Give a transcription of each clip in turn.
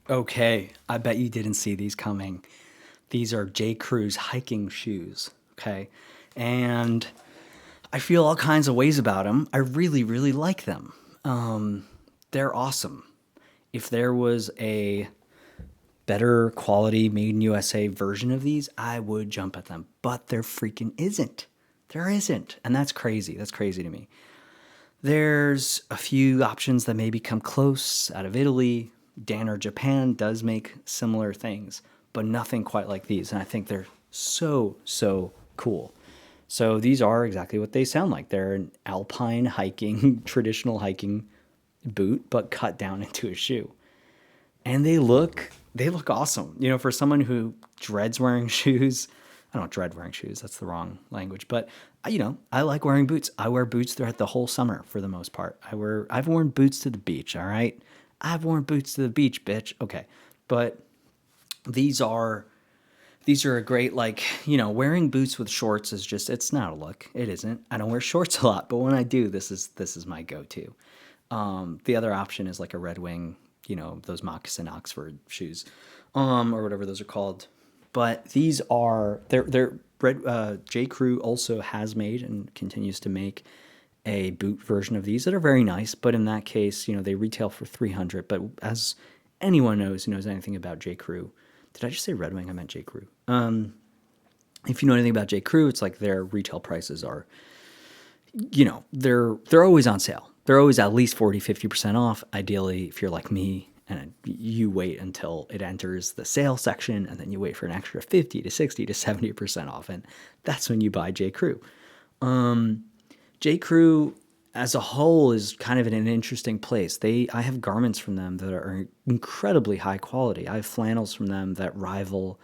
Okay, I bet you didn't see these coming. These are J.Crew's hiking shoes. Okay, and I feel all kinds of ways about them. I really, really like them. They're awesome. If there was a better quality made in USA version of these, I would jump at them. But there freaking isn't. There isn't. And that's crazy. That's crazy to me. There's a few options that maybe come close out of Italy. Danner Japan does make similar things, but nothing quite like these. And I think they're so, so cool. So these are exactly what they sound like. They're an alpine hiking, traditional hiking boot, but cut down into a shoe. And they look awesome. You know, for someone who dreads wearing shoes, I don't dread wearing shoes. That's the wrong language. But I like wearing boots. I wear boots throughout the whole summer for the most part. I've worn boots to the beach. All right, I've worn boots to the beach, bitch. Okay, but these are these are a great wearing boots with shorts is just it's not a look. It isn't. I don't wear shorts a lot, but when I do, this is my go-to. The other option is like a Red Wing, those moccasin Oxford shoes, or whatever those are called. But these are they're Red J. Crew also has made and continues to make a boot version of these that are very nice. But in that case, they retail for 300. But as anyone knows who knows anything about J. Crew, did I just say Red Wing? I meant J. Crew. If you know anything about J. Crew, it's like their retail prices are they're always on sale. They're always at least 40-50% off. Ideally, if you're like me and you wait until it enters the sale section and then you wait for an extra 50 to 60 to 70% off. And that's when you buy J. Crew. J. Crew as a whole is kind of in an interesting place. I have garments from them that are incredibly high quality. I have flannels from them that rival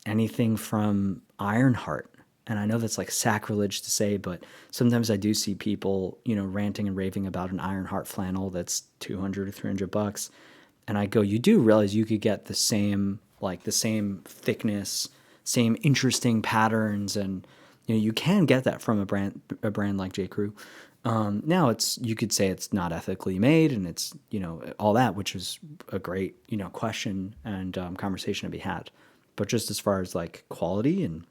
anything from Ironheart. And I know that's like sacrilege to say, but sometimes I do see people, ranting and raving about an Ironheart flannel that's 200 or 300 bucks. And I go, you do realize you could get the same thickness, same interesting patterns, and you can get that from a brand like J. Crew. Now you could say it's not ethically made, and it's all that, which is a great question and conversation to be had. But just as far as like quality and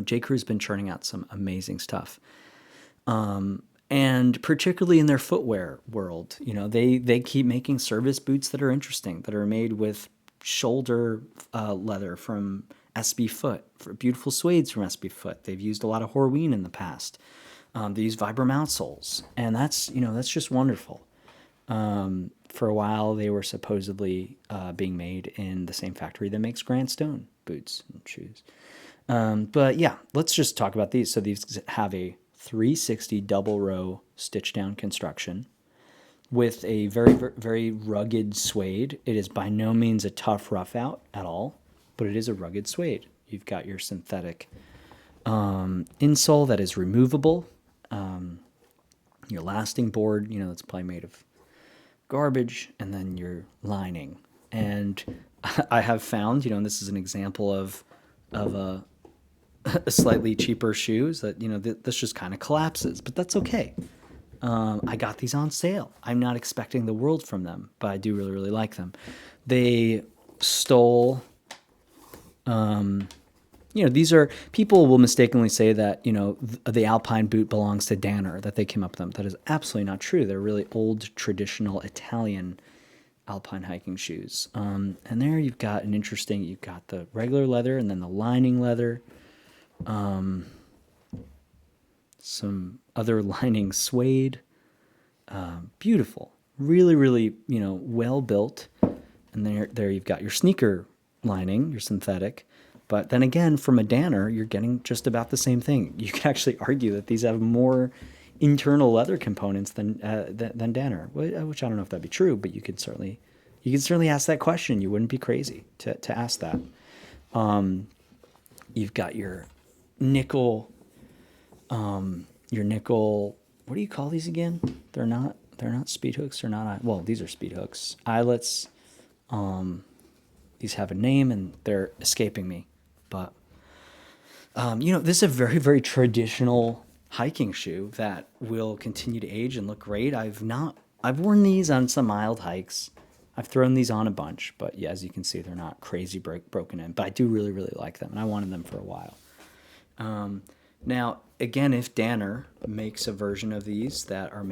J. Crew's been churning out some amazing stuff. And particularly in their footwear world, they keep making service boots that are interesting, that are made with shoulder leather from SB Foot, for beautiful suedes from SB Foot. They've used a lot of Horween in the past. They use Vibram outsoles, and that's just wonderful. For a while, they were supposedly being made in the same factory that makes Grant Stone boots and shoes. But yeah, let's just talk about these. So these have a 360 double row stitch down construction with a very, very rugged suede. It is by no means a tough rough out at all, but it is a rugged suede. You've got your synthetic insole that is removable, your lasting board, that's probably made of garbage, and then your lining. And I have found, and this is an example of a slightly cheaper shoes that this just kind of collapses, but that's okay. I got these on sale. I'm not expecting the world from them, but I do really, really like them. They stole these are people will mistakenly say that the Alpine boot belongs to Danner, that they came up with them. That is absolutely not true. They're really old traditional Italian Alpine hiking shoes. And there you've got you've got the regular leather and then the lining leather. Some other lining suede. Beautiful, really, really, well built. And there you've got your sneaker lining, your synthetic. But then again, from a Danner, you're getting just about the same thing. You can actually argue that these have more internal leather components than Danner, which I don't know if that'd be true, but you could certainly ask that question. You wouldn't be crazy to ask that. You've got your nickel. What do you call these again? They're not speed hooks. They're not. Well, these are speed hooks. Eyelets. These have a name and they're escaping me. But this is a very, very traditional hiking shoe that will continue to age and look great. I've worn these on some mild hikes. I've thrown these on a bunch, but yeah, as you can see, they're not crazy broken in. But I do really, really like them, and I wanted them for a while. Now, again, if Danner makes a version of these that are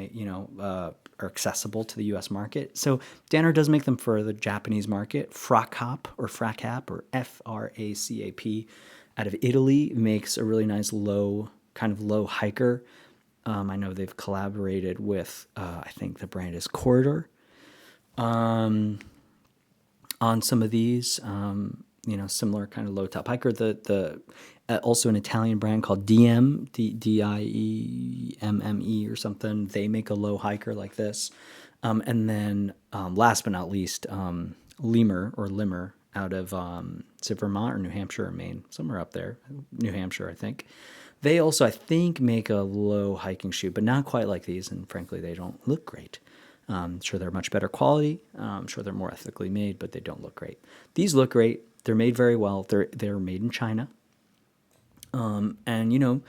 are accessible to the U.S. market, so Danner does make them for the Japanese market. Fracap or Fracap out of Italy makes a really nice low hiker. I know they've collaborated with I think the brand is Corridor on some of these, similar kind of low top hiker. The also an Italian brand called Diemme or something. They make a low hiker like this, and then last but not least, Limmer out of is it Vermont or New Hampshire or Maine, somewhere up there, New Hampshire, I think. They also, I think, make a low hiking shoe, but not quite like these, and frankly, they don't look great. I'm sure they're much better quality. I'm sure they're more ethically made, but they don't look great. These look great. They're made very well. They're made in China. And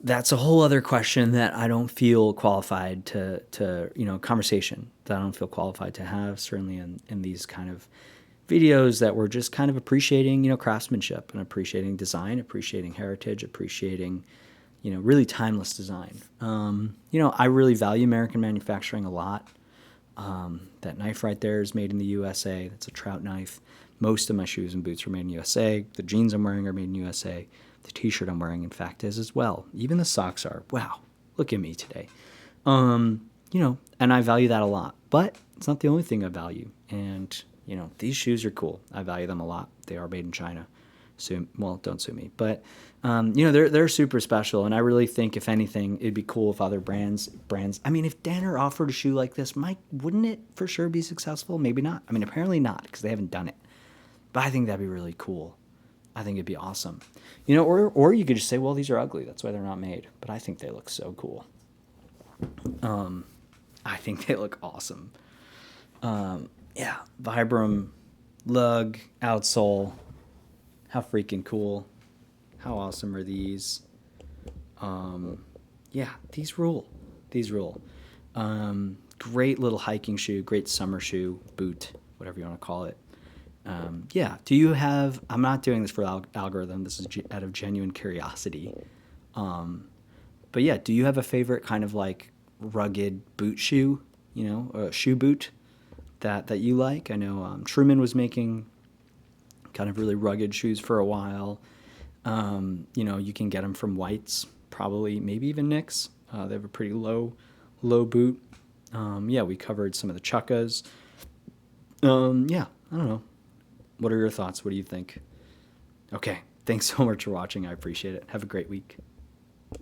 that's a whole other question that I don't feel qualified to conversation that I don't feel qualified to have, certainly in these kind of videos that were just kind of appreciating, craftsmanship and appreciating design, appreciating heritage, appreciating, really timeless design. I really value American manufacturing a lot. That knife right there is made in the USA. That's a trout knife. Most of my shoes and boots are made in the USA. The jeans I'm wearing are made in the USA. The t-shirt I'm wearing, in fact, is as well. Even the socks are. Wow, look at me today. And I value that a lot. But it's not the only thing I value. And, these shoes are cool. I value them a lot. They are made in China. Don't sue me. But, they're super special. And I really think, if anything, it'd be cool if other brands, if Danner offered a shoe like this, wouldn't it for sure be successful? Maybe not. Apparently not, because they haven't done it. But I think that'd be really cool. I think it'd be awesome. Or you could just say, well, these are ugly. That's why they're not made. But I think they look so cool. I think they look awesome. Yeah, Vibram, lug, outsole. How freaking cool. How awesome are these? Yeah, these rule. These rule. Great little hiking shoe, great summer shoe, boot, whatever you want to call it. Yeah, do you have, I'm not doing this for algorithm, this is out of genuine curiosity. But yeah, do you have a favorite kind of like rugged boot shoe, a shoe boot that you like? I know Truman was making kind of really rugged shoes for a while. You can get them from White's, probably, maybe even Nick's. They have a pretty low boot. Yeah, we covered some of the Chukkas. Yeah, I don't know. What are your thoughts? What do you think? Okay, thanks so much for watching. I appreciate it. Have a great week.